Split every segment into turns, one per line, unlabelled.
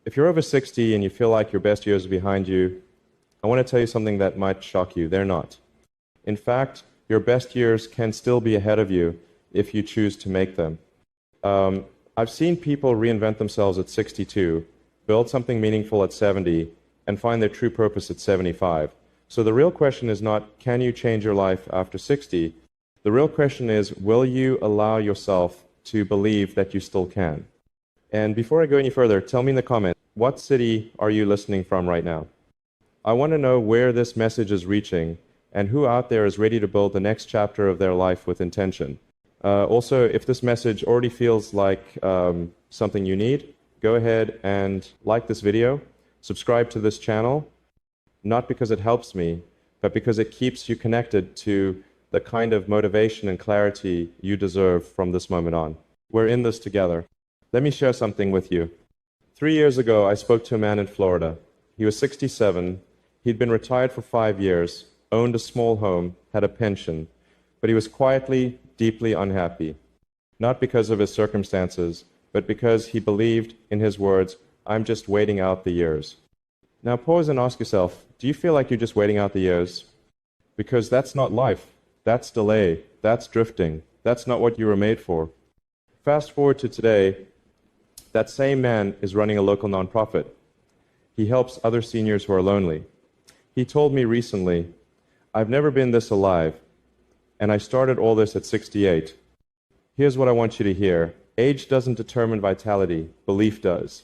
If you're over 60 and you feel like your best years are behind you, I want to tell you something that might shock you. They're not. In fact, your best years can still be ahead of you if you choose to make them. I've seen people reinvent themselves at 62, build something meaningful at 70, and find their true purpose at 75. So the real question is not, can you change your life after 60? The real question is, will you allow yourself to believe that you still can? And before I go any further, tell me in the comments, what city are you listening from right now? I want to know where this message is reaching and who out there is ready to build the next chapter of their life with intention. Also, if this message already feels like something you need, go ahead and like this video, subscribe to this channel, not because it helps me, but because it keeps you connected to the kind of motivation and clarity you deserve from this moment on. We're in this together. Let me share something with you. 3 years ago, I spoke to a man in Florida. He was 67. He'd been retired for 5 years, owned a small home, had a pension, but he was quietly, deeply unhappy. Not because of his circumstances, but because he believed in his words, "I'm just waiting out the years." Now pause and ask yourself, do you feel like you're just waiting out the years? Because that's not life. That's delay. That's drifting. That's not what you were made for. Fast forward to today, that same man is running a local nonprofit. He helps other seniors who are lonely. He told me recently, "I've never been this alive, and I started all this at 68. Here's what I want you to hear. Age doesn't determine vitality, belief does.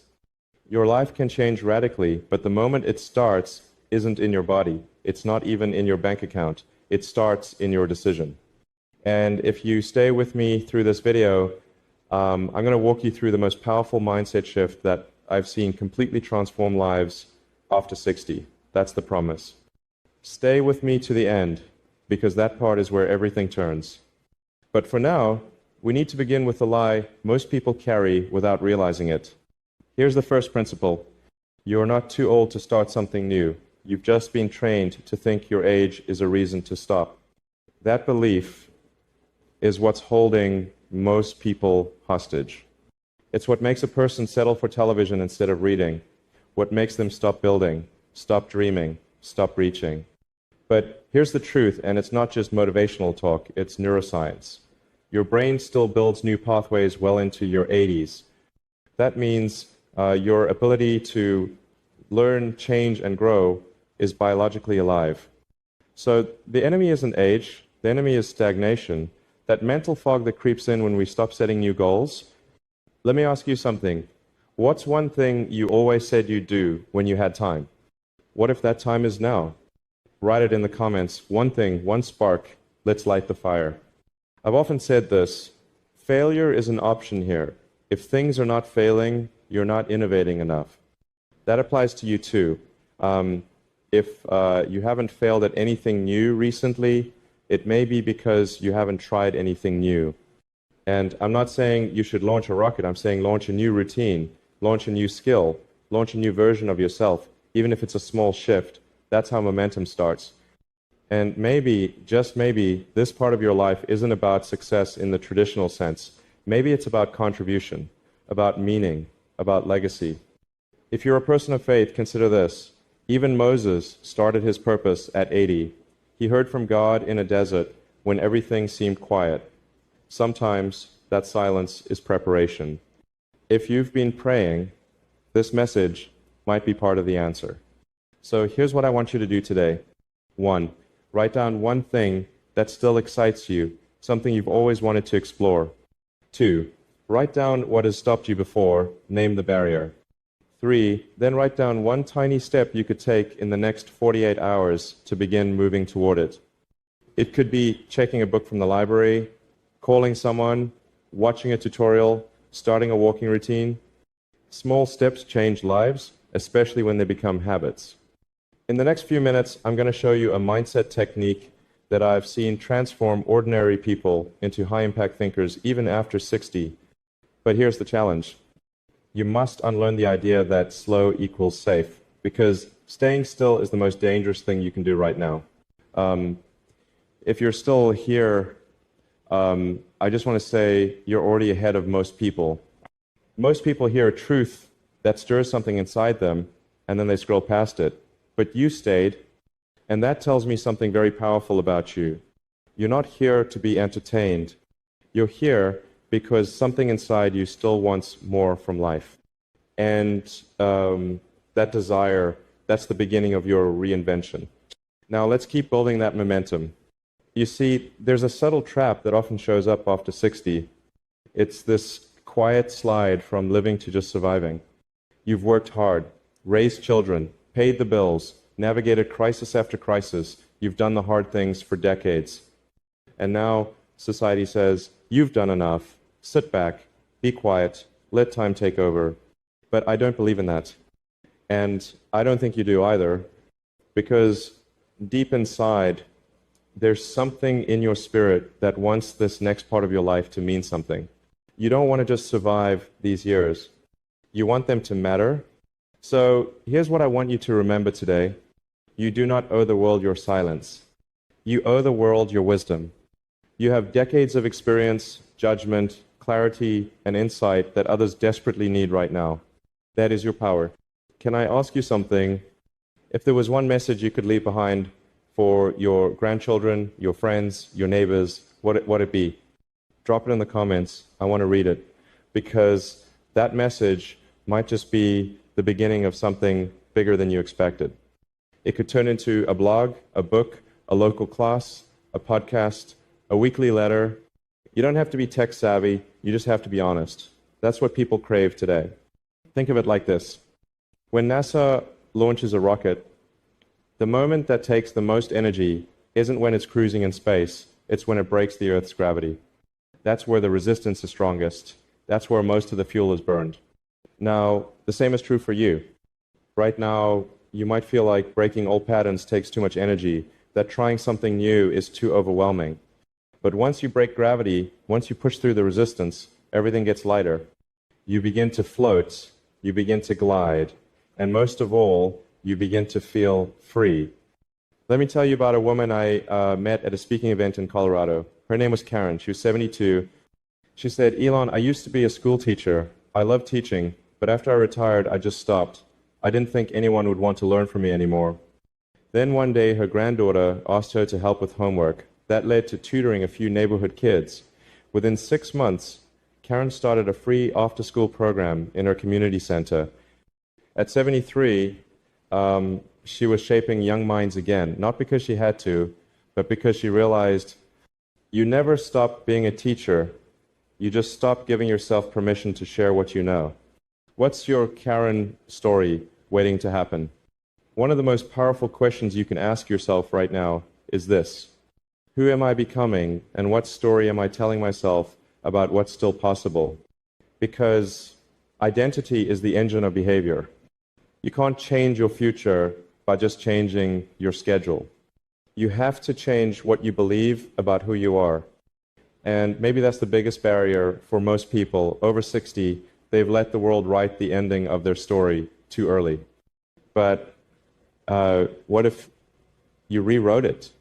Your life can change radically, but the moment it starts isn't in your body. It's not even in your bank account. It starts in your decision." And if you stay with me through this video, I'm going to walk you through the most powerful mindset shift that I've seen completely transform lives after 60. That's the promise. Stay with me to the end, because that part is where everything turns. But for now, we need to begin with the lie most people carry without realizing it. Here's the first principle. You're not too old to start something new. You've just been trained to think your age is a reason to stop. That belief is what's holding most people hostage. It's what makes a person settle for television instead of reading, what makes them stop building, stop dreaming, stop reaching. But here's the truth, and it's not just motivational talk, it's neuroscience. Your brain still builds new pathways well into your 80s. That means your ability to learn, change, and grow is biologically alive. So the enemy isn't age, the enemy is stagnation. That mental fog that creeps in when we stop setting new goals. Let me ask you something. What's one thing you always said you'd do when you had time? What if that time is now? Write it in the comments. One thing, one spark. Let's light the fire. I've often said this. Failure is an option here. If things are not failing, you're not innovating enough. That applies to you too. If you haven't failed at anything new recently, it may be because you haven't tried anything new. And I'm not saying you should launch a rocket. I'm saying launch a new routine, launch a new skill, launch a new version of yourself, even if it's a small shift. That's how momentum starts. And maybe, just maybe, this part of your life isn't about success in the traditional sense. Maybe it's about contribution, about meaning, about legacy. If you're a person of faith, consider this. Even Moses started his purpose at 80. He heard from God in a desert when everything seemed quiet. Sometimes that silence is preparation. If you've been praying, this message might be part of the answer. So here's what I want you to do today. 1, write down one thing that still excites you, something you've always wanted to explore. 2, write down what has stopped you before, name the barrier. 3, then write down one tiny step you could take in the next 48 hours to begin moving toward it. It could be checking a book from the library, calling someone, watching a tutorial, starting a walking routine. Small steps change lives, especially when they become habits. In the next few minutes, I'm going to show you a mindset technique that I've seen transform ordinary people into high-impact thinkers even after 60. But here's the challenge. You must unlearn the idea that slow equals safe, because staying still is the most dangerous thing you can do right now. If you're still here, I just want to say you're already ahead of most people. Most people hear truth that stirs something inside them, and then they scroll past it. But you stayed, and that tells me something very powerful about you. You're not here to be entertained. You're here because something inside you still wants more from life. And that desire, that's the beginning of your reinvention. Now let's keep building that momentum. You see, there's a subtle trap that often shows up after 60. It's this quiet slide from living to just surviving. You've worked hard, raised children, paid the bills, navigated crisis after crisis. You've done the hard things for decades. And now society says, you've done enough. Sit back, be quiet, let time take over. But I don't believe in that. And I don't think you do either, because deep inside, there's something in your spirit that wants this next part of your life to mean something. You don't want to just survive these years. You want them to matter. So here's what I want you to remember today. You do not owe the world your silence. You owe the world your wisdom. You have decades of experience, judgment, clarity, and insight that others desperately need right now. That is your power. Can I ask you something? If there was one message you could leave behind for your grandchildren, your friends, your neighbors, what would it be? Drop it in the comments. I want to read it, because that message might just be the beginning of something bigger than you expected. It could turn into a blog, a book, a local class, a podcast, a weekly letter. You don't have to be tech savvy. You just have to be honest. That's what people crave today. Think of it like this. When NASA launches a rocket, the moment that takes the most energy isn't when it's cruising in space, it's when it breaks the Earth's gravity. That's where the resistance is strongest. That's where most of the fuel is burned. Now, the same is true for you. Right now, you might feel like breaking old patterns takes too much energy, that trying something new is too overwhelming. But once you break gravity, once you push through the resistance, everything gets lighter. You begin to float, you begin to glide, and most of all, you begin to feel free. Let me tell you about a woman I met at a speaking event in Colorado. Her name was Karen. She was 72. She said, Elon, I used to be a school teacher. I loved teaching, but after I retired, I just stopped. I didn't think anyone would want to learn from me anymore. Then one day, her granddaughter asked her to help with homework. That led to tutoring a few neighborhood kids. Within 6 months, Karen started a free after-school program in her community center. At 73, she was shaping young minds again, not because she had to, but because she realized you never stop being a teacher. You just stop giving yourself permission to share what you know. What's your Karen story waiting to happen? One of the most powerful questions you can ask yourself right now is this. Who am I becoming, and what story am I telling myself about what's still possible? Because identity is the engine of behavior. You can't change your future by just changing your schedule. You have to change what you believe about who you are. And maybe that's the biggest barrier for most people over 60. They've let the world write the ending of their story too early. But what if you rewrote it?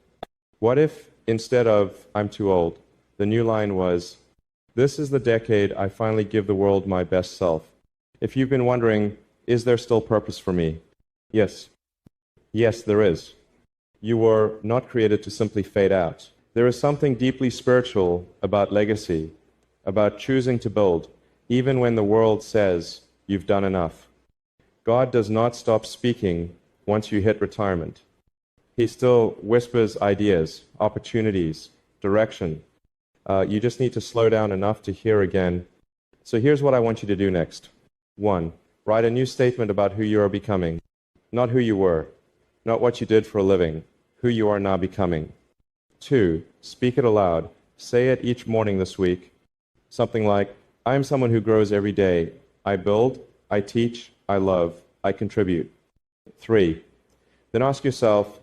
What if instead of I'm too old, the new line was, this is the decade I finally give the world my best self? If you've been wondering, is there still purpose for me? Yes. Yes, there is. You were not created to simply fade out. There is something deeply spiritual about legacy, about choosing to build, even when the world says you've done enough. God does not stop speaking once you hit retirement. He still whispers ideas, opportunities, direction. You just need to slow down enough to hear again. So here's what I want you to do next. 1, write a new statement about who you are becoming. Not who you were, not what you did for a living, who you are now becoming. 2, speak it aloud. Say it each morning this week. Something like, I am someone who grows every day. I build, I teach, I love, I contribute. 3, then ask yourself,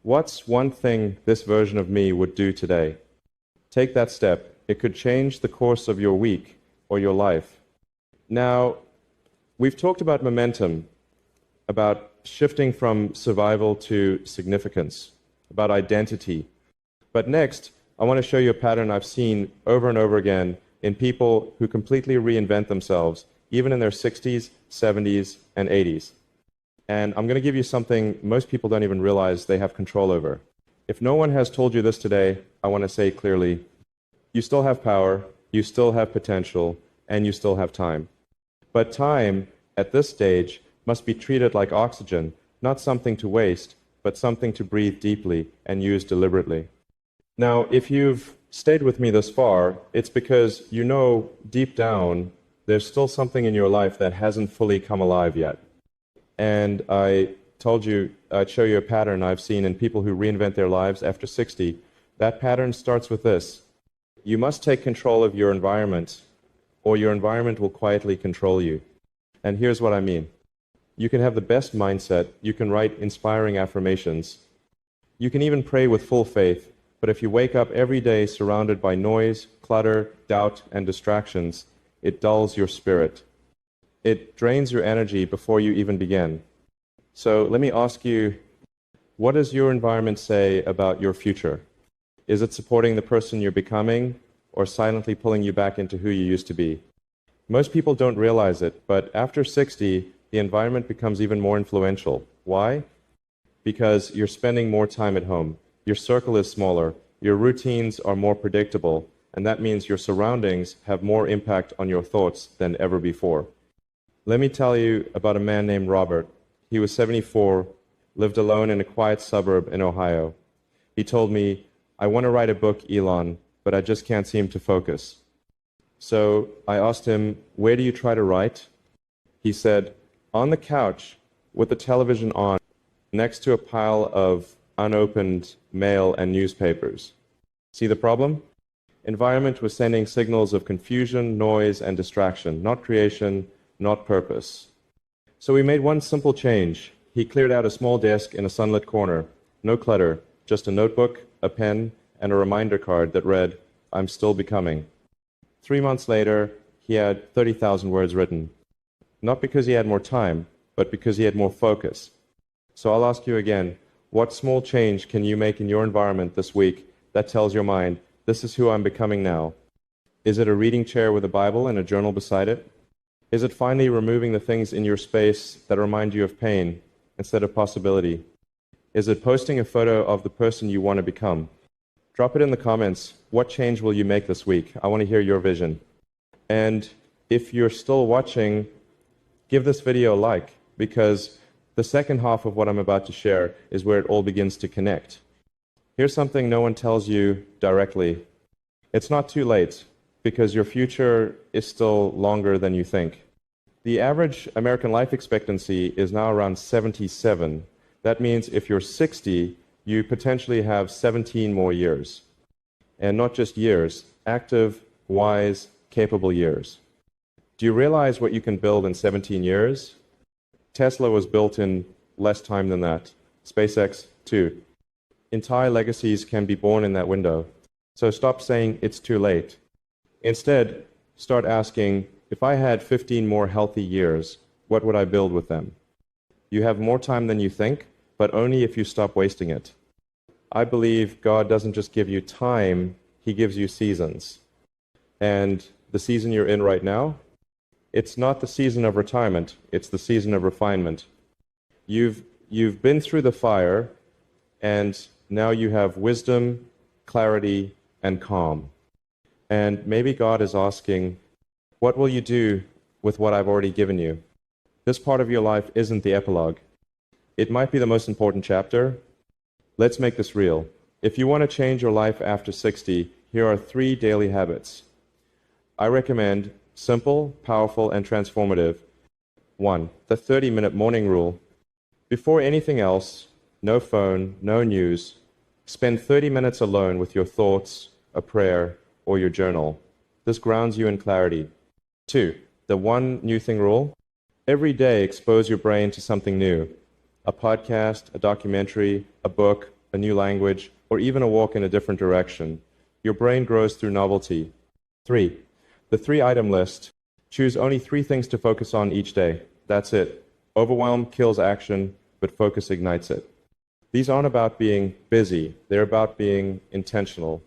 what's one thing this version of me would do today? Take that step. It could change the course of your week or your life. Now, we've talked about momentum, about shifting from survival to significance, about identity. But next, I want to show you a pattern I've seen over and over again in people who completely reinvent themselves, even in their 60s 70s, and 80s. And I'm going to give you something most people don't even realize they have control over. If no one has told you this today, I want to say clearly, you still have power, you still have potential, and you still have time. But time, at this stage, must be treated like oxygen, not something to waste, but something to breathe deeply and use deliberately. Now, if you've stayed with me this far, it's because you know deep down there's still something in your life that hasn't fully come alive yet. And I told you I'd show you a pattern I've seen in people who reinvent their lives after 60. That pattern starts with this. You must take control of your environment, or your environment will quietly control you. And here's what I mean. You can have the best mindset, you can write inspiring affirmations, you can even pray with full faith, but if you wake up every day surrounded by noise, clutter, doubt, and distractions, it dulls your spirit. It drains your energy before you even begin. So let me ask you, what does your environment say about your future? Is it supporting the person you're becoming, or silently pulling you back into who you used to be? Most people don't realize it, but after 60, the environment becomes even more influential. Why? Because you're spending more time at home. Your circle is smaller, your routines are more predictable, and that means your surroundings have more impact on your thoughts than ever before. Let me tell you about a man named Robert. He was 74, lived alone in a quiet suburb in Ohio. He told me, "I want to write a book, Elon, but I just can't seem to focus." So I asked him, "Where do you try to write?" He said, "On the couch with the television on, next to a pile of unopened mail and newspapers." See the problem? Environment was sending signals of confusion, noise, and distraction, not creation, not purpose. So we made one simple change. He cleared out a small desk in a sunlit corner. No clutter, just a notebook, a pen, and a reminder card that read, "I'm still becoming." 3 months later, he had 30,000 words written. Not because he had more time, but because he had more focus. So I'll ask you again, what small change can you make in your environment this week that tells your mind, this is who I'm becoming now? Is it a reading chair with a Bible and a journal beside it? Is it finally removing the things in your space that remind you of pain instead of possibility? Is it posting a photo of the person you want to become? Drop it in the comments. What change will you make this week? I want to hear your vision. And if you're still watching, give this video a like, because the second half of what I'm about to share is where it all begins to connect. Here's something no one tells you directly. It's not too late, because your future is still longer than you think. The average American life expectancy is now around 77. That means if you're 60, you potentially have 17 more years. And not just years, active, wise, capable years. Do you realize what you can build in 17 years? Tesla was built in less time than that. SpaceX, too. Entire legacies can be born in that window. So stop saying it's too late. Instead, start asking, if I had 15 more healthy years, what would I build with them? You have more time than you think, but only if you stop wasting it. I believe God doesn't just give you time, He gives you seasons. And the season you're in right now, it's not the season of retirement, it's the season of refinement. You've been through the fire, and now you have wisdom, clarity, and calm. And maybe God is asking, what will you do with what I've already given you? This part of your life isn't the epilogue. It might be the most important chapter. Let's make this real. If you want to change your life after 60, here are 3 daily habits. I recommend simple, powerful, and transformative. 1. The 30-minute morning rule. Before anything else, no phone, no news. Spend 30 minutes alone with your thoughts, a prayer, or your journal. This grounds you in clarity. 2. The 1 new thing rule. Every day expose your brain to something new. A podcast, a documentary, a book, a new language, or even a walk in a different direction. Your brain grows through novelty. 3. The 3-item list. Choose only 3 things to focus on each day. That's it. Overwhelm kills action, but focus ignites it. These aren't about being busy. They're about being intentional.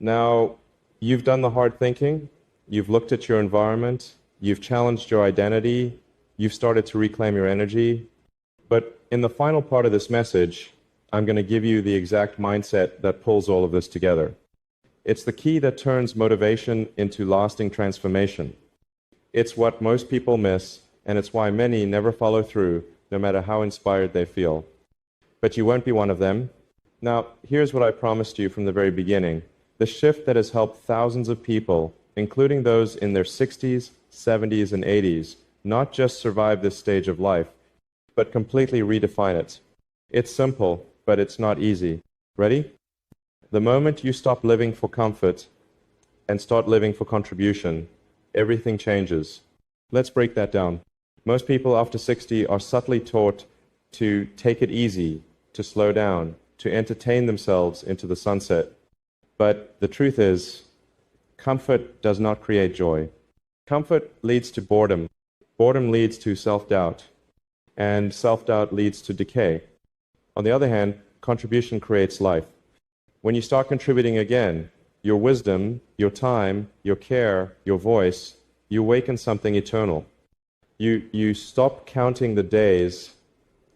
Now, you've done the hard thinking. You've looked at your environment. You've challenged your identity. You've started to reclaim your energy. But in the final part of this message, I'm going to give you the exact mindset that pulls all of this together. It's the key that turns motivation into lasting transformation. It's what most people miss, and it's why many never follow through, no matter how inspired they feel. But you won't be one of them. Now, here's what I promised you from the very beginning. The shift that has helped thousands of people, including those in their 60s, 70s, and 80s, not just survive this stage of life, but completely redefine it. It's simple, but it's not easy. Ready? The moment you stop living for comfort and start living for contribution, everything changes. Let's break that down. Most people after 60 are subtly taught to take it easy, to slow down, to entertain themselves into the sunset. But the truth is, comfort does not create joy. Comfort leads to boredom. Boredom leads to self-doubt. And self-doubt leads to decay. On the other hand, contribution creates life. When you start contributing again, your wisdom, your time, your care, your voice, you awaken something eternal. You stop counting the days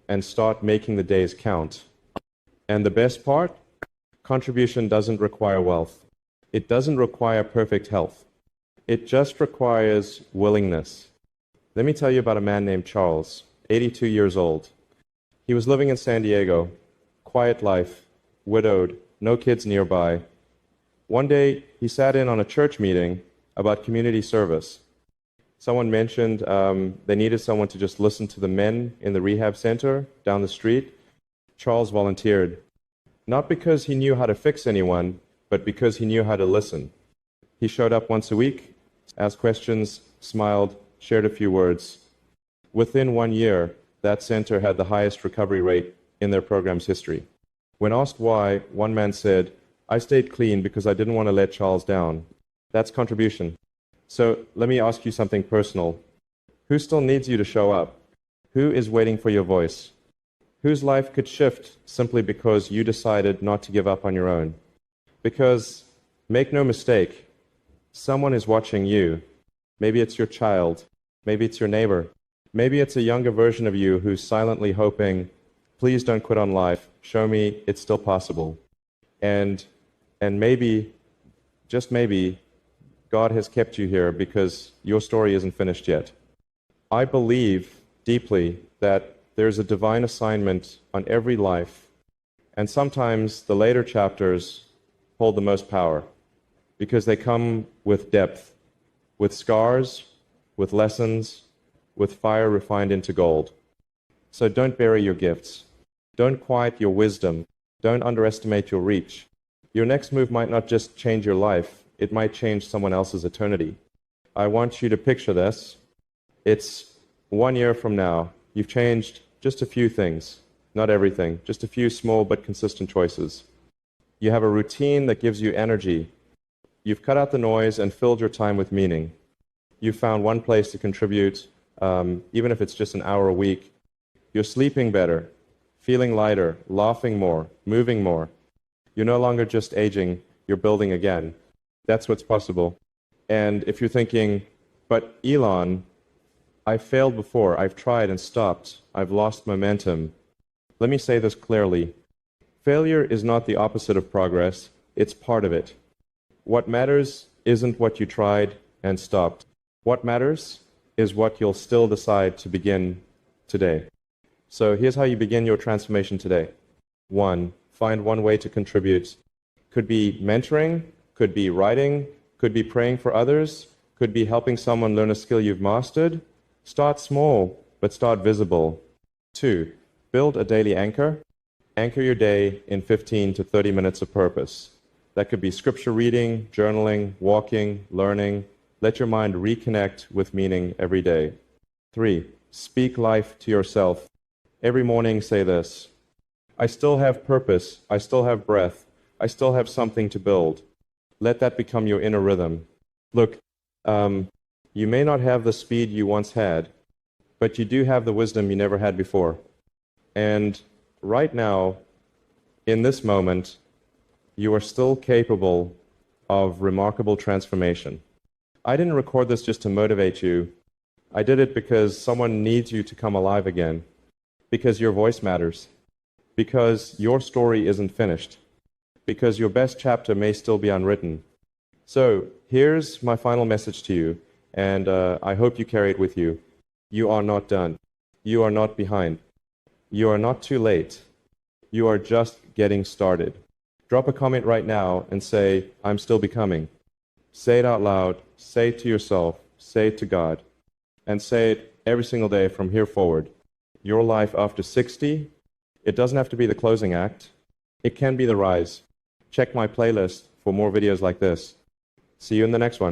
and start making the days count. And the best part? Contribution doesn't require wealth. It doesn't require perfect health. It just requires willingness. Let me tell you about a man named Charles, 82 years old. He was living in San Diego, quiet life, widowed, no kids nearby. One day, he sat in on a church meeting about community service. Someone mentioned they needed someone to just listen to the men in the rehab center down the street. Charles volunteered, not because he knew how to fix anyone, but because he knew how to listen. He showed up once a week, asked questions, smiled, shared a few words. Within 1 year, that center had the highest recovery rate in their program's history. When asked why, one man said, "I stayed clean because I didn't want to let Charles down." That's contribution. So let me ask you something personal. Who still needs you to show up? Who is waiting for your voice? Whose life could shift simply because you decided not to give up on your own? Because, make no mistake, someone is watching you. Maybe it's your child. Maybe it's your neighbor. Maybe it's a younger version of you who's silently hoping, please don't quit on life. Show me it's still possible. And maybe, just maybe, God has kept you here because your story isn't finished yet. I believe deeply that there's a divine assignment on every life, and sometimes the later chapters hold the most power because they come with depth, with scars, with lessons, with fire refined into gold. So don't bury your gifts. Don't quiet your wisdom. Don't underestimate your reach. Your next move might not just change your life, it might change someone else's eternity. I want you to picture this. It's 1 year from now. You've changed just a few things, not everything, just a few small but consistent choices. You have a routine that gives you energy. You've cut out the noise and filled your time with meaning. You've found one place to contribute, even if it's just an hour a week. You're sleeping better, feeling lighter, laughing more, moving more. You're no longer just aging, you're building again. That's what's possible. And if you're thinking, but Elon, I failed before, I've tried and stopped, I've lost momentum. Let me say this clearly. Failure is not the opposite of progress, it's part of it. What matters isn't what you tried and stopped. What matters is what you'll still decide to begin today. So here's how you begin your transformation today. 1, find one way to contribute. Could be mentoring, could be writing, could be praying for others, could be helping someone learn a skill you've mastered. Start small, but start visible. 2, build a daily anchor. Anchor your day in 15 to 30 minutes of purpose. That could be scripture reading, journaling, walking, learning. Let your mind reconnect with meaning every day. 3, speak life to yourself. Every morning say this: I still have purpose, I still have breath, I still have something to build. Let that become your inner rhythm. Look, you may not have the speed you once had, but you do have the wisdom you never had before. And right now, in this moment, you are still capable of remarkable transformation. I didn't record this just to motivate you. I did it because someone needs you to come alive again, because your voice matters, because your story isn't finished, because your best chapter may still be unwritten. So, here's my final message to you, and I hope you carry it with you. You are not done. You are not behind. You are not too late. You are just getting started. Drop a comment right now and say, I'm still becoming. Say it out loud, say it to yourself, say it to God, and say it every single day from here forward. Your life after 60, it doesn't have to be the closing act. It can be the rise. Check my playlist for more videos like this. See you in the next one.